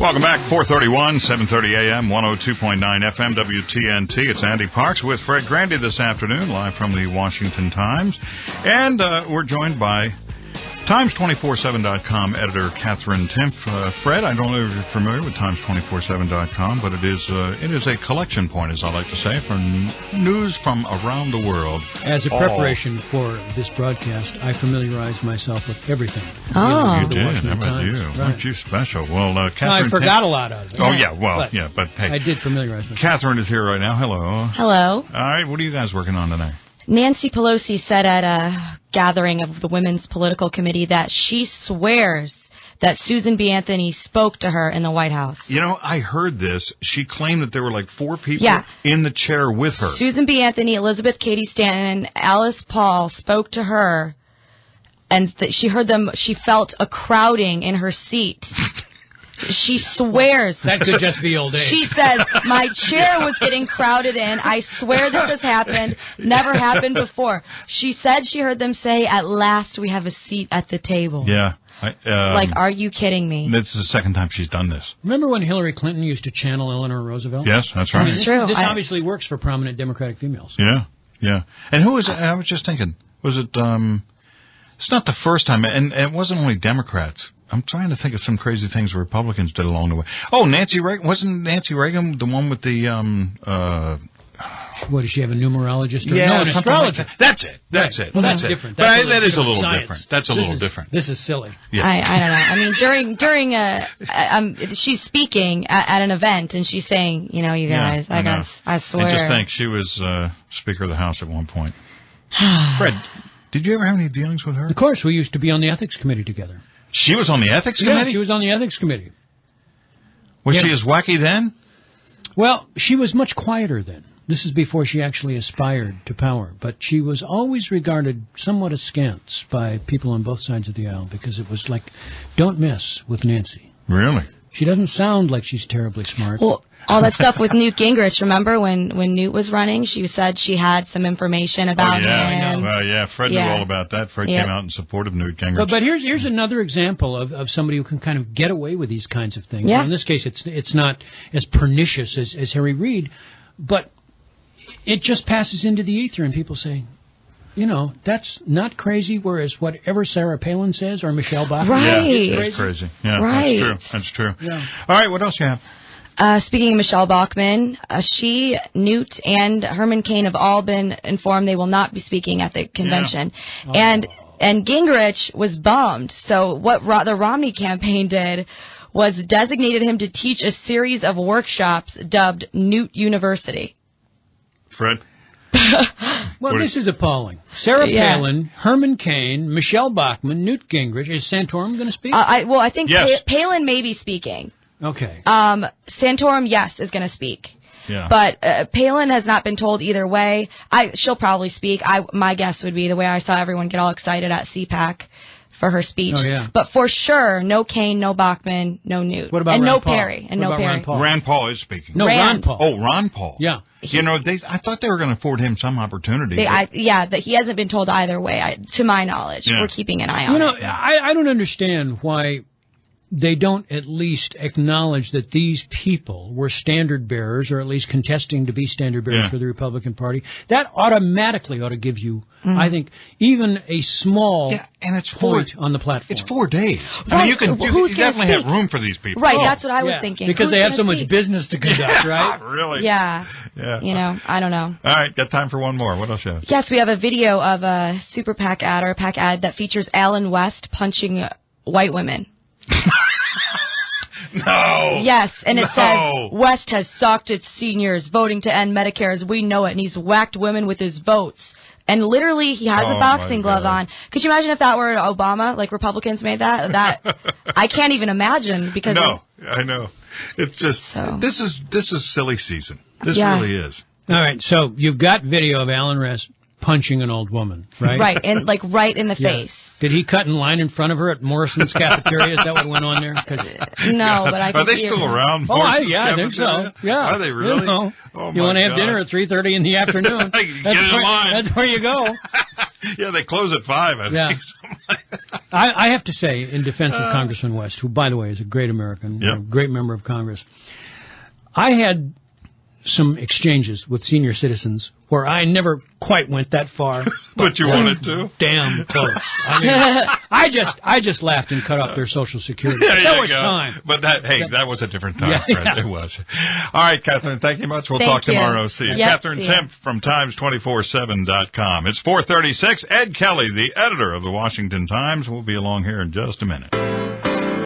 Welcome back. 431, 730 AM, 102.9 FM, WTNT. It's Andy Parks with Fred Grandy this afternoon, live from the Washington Times. And we're joined by Times247.com editor Katherine Timpf. Fred, I don't know if you're familiar with Times247.com, but it is a collection point, as I like to say, for news from around the world. As a preparation for this broadcast, I familiarized myself with everything. Oh, you did. How about you? Right. Aren't you special? Well, Katherine, I forgot a lot of it. Oh, yeah. Well, yeah, but hey, I did familiarize myself. Catherine is here right now. Hello. Hello. All right. What are you guys working on tonight? Nancy Pelosi said at a gathering of the Women's Political Committee that she swears that Susan B. Anthony spoke to her in the White House. You know, I heard this. She claimed that there were like 4 people in the chair with her. Susan B. Anthony, Elizabeth Cady Stanton, and Alice Paul spoke to her, and she heard them. She felt a crowding in her seat. She swears. That could just be old age. She says, my chair was getting crowded in. I swear this has happened. Never happened before. She said she heard them say, at last we have a seat at the table. Yeah. Like, are you kidding me? This is the second time she's done this. Remember when Hillary Clinton used to channel Eleanor Roosevelt? Yes, that's right. It's true. This obviously works for prominent Democratic females. Yeah, yeah. And who was it? I was just thinking, was it, it's not the first time, and it wasn't only Democrats. I'm trying to think of some crazy things Republicans did along the way. Oh, Nancy Reagan. Wasn't Nancy Reagan the one with the, what, does she have a numerologist? Or yeah, no, an astrologer. Like that. That's it. That's right. it. Well, that's different. But that is a little different. That's a little different. This is silly. Yeah. I don't know. I mean, during she's speaking at an event, and she's saying, you know, you guys, I swear. And just think, she was Speaker of the House at one point. Fred, did you ever have any dealings with her? Of course. We used to be on the ethics committee together. She was on the ethics committee? Yeah, she was on the ethics committee. Was she as wacky then? Well, she was much quieter then. This is before she actually aspired to power. But she was always regarded somewhat askance by people on both sides of the aisle because it was like, don't mess with Nancy. Really? She doesn't sound like she's terribly smart. Well, all that stuff with Newt Gingrich, remember when Newt was running? She said she had some information about him. I know. Well, yeah, Fred knew all about that. Fred came out in support of Newt Gingrich. But here's another example of somebody who can kind of get away with these kinds of things. Yeah. Well, in this case, it's not as pernicious as Harry Reid, but it just passes into the ether, and people say, you know, that's not crazy, whereas whatever Sarah Palin says or Michelle Bachmann, right. It's crazy. Yeah, right. That's true. Yeah. All right, what else you have? Speaking of Michelle Bachmann, she, Newt, and Herman Cain have all been informed they will not be speaking at the convention. Yeah. And Gingrich was bummed. So what the Romney campaign did was designated him to teach a series of workshops dubbed Newt University. Fred? Well, this is appalling. Sarah Palin, Herman Cain, Michelle Bachmann, Newt Gingrich. Is Santorum going to speak? I think Palin may be speaking. Okay. Santorum, yes, is going to speak. Yeah. But Palin has not been told either way. She'll probably speak. My guess would be the way I saw everyone get all excited at CPAC for her speech. Oh, yeah. But for sure, no Cain, no Bachmann, no Newt. What about and Ron no Paul? Perry. And what no about Perry. Ron Paul? Rand Paul is speaking. No, Ron Paul. Oh, Ron Paul. Yeah. You know, I thought they were going to afford him some opportunity. That he hasn't been told either way, to my knowledge. Yeah. We're keeping an eye on it. You know, I don't understand why they don't at least acknowledge that these people were standard bearers, or at least contesting to be standard bearers for the Republican Party. That automatically ought to give you, I think, even a small point on the platform. It's 4 days. I mean, you definitely have room for these people. Right, that's what I was thinking. Because they have so much business to conduct, right? Really? Yeah. You know, I don't know. All right, got time for one more. What else you have? Yes, we have a video of a Super PAC ad or a PAC ad that features Alan West punching white women. No. Yes, and it says, West has socked its seniors, voting to end Medicare as we know it, and he's whacked women with his votes. And literally, he has a boxing glove on. Could you imagine if that were Obama, like Republicans made that? I can't even imagine. Because I know. It's just, this is silly season. This really is. All right, so you've got video of Alan West punching an old woman, right? Right, and right in the face. Did he cut in line in front of her at Morrison's cafeteria? Is that what went on there? No, but I can Are they still around? I think so. Yeah. Are they really? You know, you want to have dinner at 3:30 in the afternoon. Get in line. That's where you go. Yeah, they close at 5, I think. I have to say, in defense of Congressman West, who, by the way, is a great American, a great member of Congress, I had some exchanges with senior citizens where I never quite went that far. But you wanted to? Damn close. I mean, I just laughed and cut off their Social Security. There was time. But that was a different time, Fred. It was. All right, Catherine, thank you much. We'll talk tomorrow. See you. Catherine Timpf from Times247.com. It's 4:36. Ed Kelly, the editor of the Washington Times, will be along here in just a minute.